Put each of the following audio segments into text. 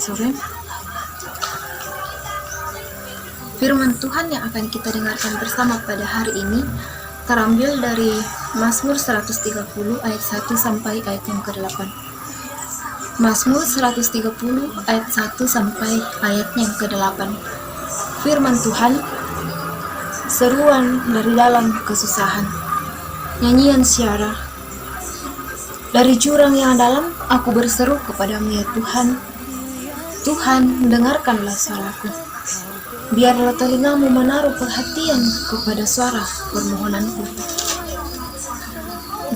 sore. Firman Tuhan yang akan kita dengarkan bersama pada hari ini terambil dari Mazmur 130 ayat 1 sampai ayat yang ke-8. Mazmur 130 ayat 1 sampai ayat yang ke-8. Firman Tuhan, seruan dari dalam kesusahan. Nyanyian syiar. Dari jurang yang dalam aku berseru kepadamu ya Tuhan. Tuhan, dengarkanlah suaraku. Biarlah telingamu menaruh perhatian kepada suara permohonanku.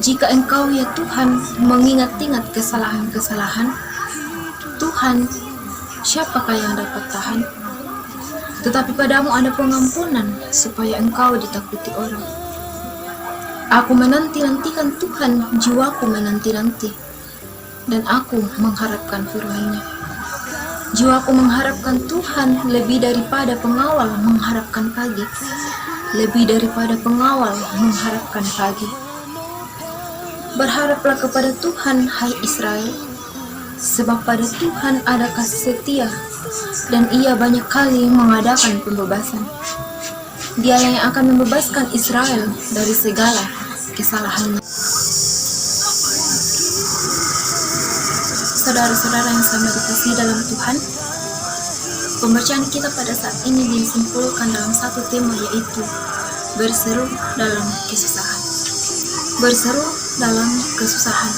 Jika Engkau ya Tuhan mengingat-ingat kesalahan-kesalahan, Tuhan, siapakah yang dapat tahan? Tetapi padamu ada pengampunan supaya Engkau ditakuti orang. Aku menanti-nantikan Tuhan, jiwaku menanti-nanti, dan aku mengharapkan firman-Nya. Jiwaku mengharapkan Tuhan lebih daripada pengawal mengharapkan pagi, lebih daripada pengawal mengharapkan pagi. Berharaplah kepada Tuhan, hai Israel, sebab pada Tuhan ada kasih setia, dan Ia banyak kali mengadakan pembebasan. Dia yang akan membebaskan Israel dari segala kesalahannya. Saudara-saudara yang sama dikasihi dalam Tuhan, pembacaan kita pada saat ini disimpulkan dalam satu tema, yaitu berseru dalam kesusahan. Berseru dalam kesusahan.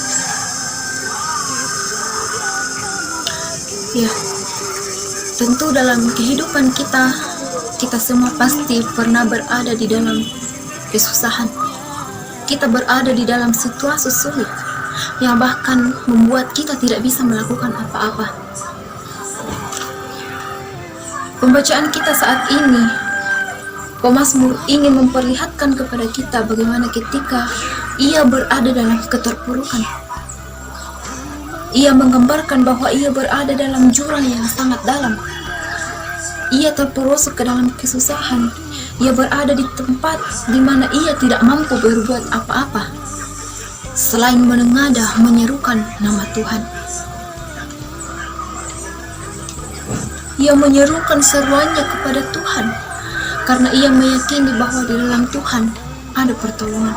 Ya, tentu dalam kehidupan kita semua pasti pernah berada di dalam kesusahan. Kita berada di dalam situasi sulit yang bahkan membuat kita tidak bisa melakukan apa-apa. Pembacaan kita saat ini, pemazmur ingin memperlihatkan kepada kita bagaimana ketika ia berada dalam keterpurukan. Ia menggambarkan bahwa ia berada dalam jurang yang sangat dalam. Ia terperosok ke dalam kesusahan. Ia berada di tempat di mana ia tidak mampu berbuat apa-apa selain menengadah menyerukan nama Tuhan. Ia menyerukan seruannya kepada Tuhan karena ia meyakini bahwa di dalam Tuhan ada pertolongan.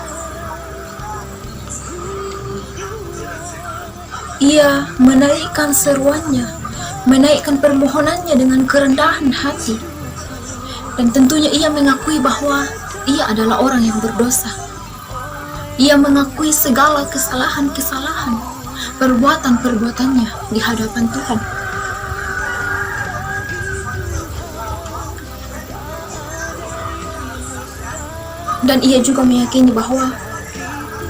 Ia menaikkan seruannya, menaikkan permohonannya dengan kerendahan hati, dan tentunya ia mengakui bahwa ia adalah orang yang berdosa. Ia mengakui segala kesalahan-kesalahan, perbuatan-perbuatannya di hadapan Tuhan. Dan ia juga meyakini bahwa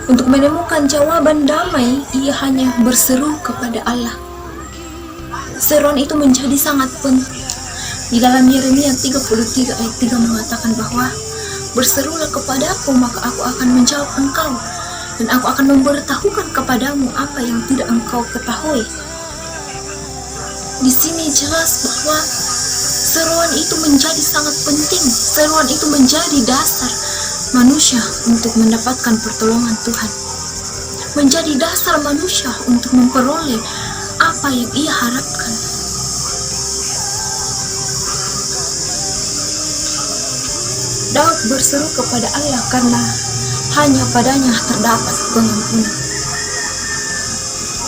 untuk menemukan jawaban damai, ia hanya berseru kepada Allah. Seruan itu menjadi sangat penting. Di dalam Yeremia 33 ayat 3 mengatakan bahwa berserulah kepadaku, maka aku akan menjawab engkau, dan aku akan memberitahukan kepadamu apa yang tidak engkau ketahui. Di sini jelas bahwa seruan itu menjadi sangat penting. Seruan itu menjadi dasar manusia untuk mendapatkan pertolongan Tuhan. Menjadi dasar manusia untuk memperoleh apa yang ia harapkan. Daud berseru kepada Allah karena hanya padanya terdapat pengampunan.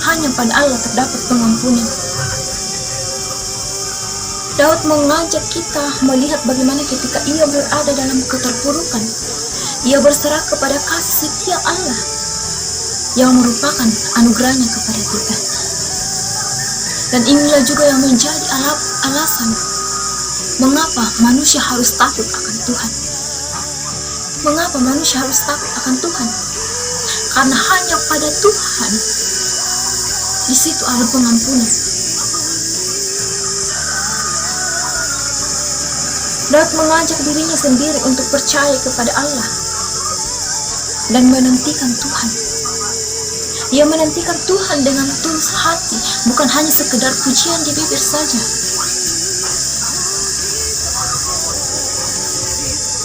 Hanya pada Allah terdapat pengampunan. Daud mengajak kita melihat bagaimana ketika ia berada dalam keterpurukan, ia berserah kepada kasih setia Allah yang merupakan anugerahnya kepada kita. Dan inilah juga yang menjadi alasan mengapa manusia harus takut akan Tuhan. Mengapa manusia harus takut akan Tuhan? Karena hanya pada Tuhan di situ ada pengampunan. Daud mengajak dirinya sendiri untuk percaya kepada Allah dan menantikan Tuhan. Ia menantikan Tuhan dengan tulus hati, bukan hanya sekedar pujian di bibir saja,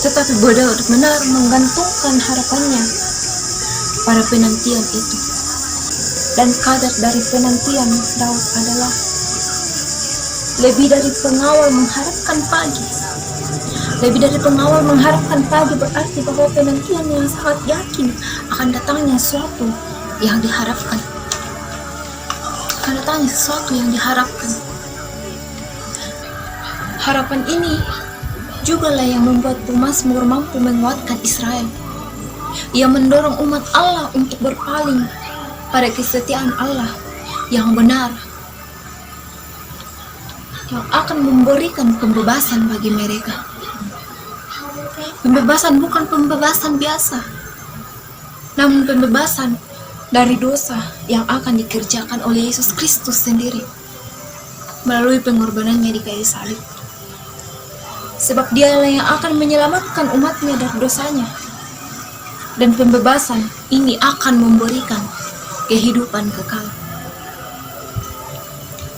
tetapi benar-benar menggantungkan harapannya pada penantian itu. Dan kadar dari penantian Daud adalah lebih dari pengawal mengharapkan pagi. Lebih dari pengawal mengharapkan pagi berarti bahwa penantian yang sangat yakin akan datangnya sesuatu yang diharapkan. Akan datangnya sesuatu yang diharapkan. Harapan ini jugalah yang membuat pemazmur mampu menguatkan Israel. Ia mendorong umat Allah untuk berpaling pada kesetiaan Allah yang benar, yang akan memberikan pembebasan bagi mereka. Pembebasan bukan pembebasan biasa, namun pembebasan dari dosa yang akan dikerjakan oleh Yesus Kristus sendiri melalui pengorbanannya di kayu salib. Sebab Dialah yang akan menyelamatkan umatnya dari dosanya. Dan pembebasan ini akan memberikan kehidupan kekal.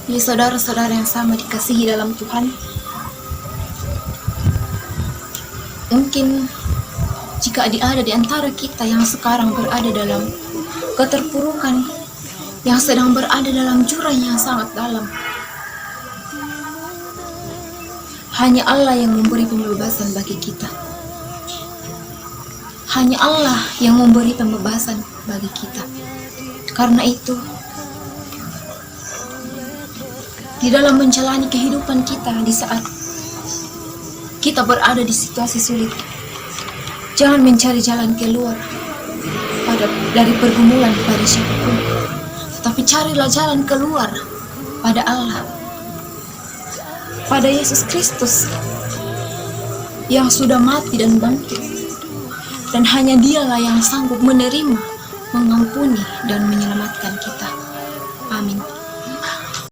Jadi saudara-saudara yang sama dikasihi dalam Tuhan, mungkin jika ada di antara kita yang sekarang berada dalam keterpurukan, yang sedang berada dalam jurang yang sangat dalam, hanya Allah yang memberi pembebasan bagi kita. Hanya Allah yang memberi pembebasan bagi kita. Karena itu, di dalam menjalani kehidupan kita di saat kita berada di situasi sulit, jangan mencari jalan keluar dari pergumulan pada siapapun, tetapi carilah jalan keluar pada Allah, pada Yesus Kristus yang sudah mati dan bangkit, dan hanya Dialah yang sanggup menerima, mengampuni, dan menyelamatkan kita. Amin.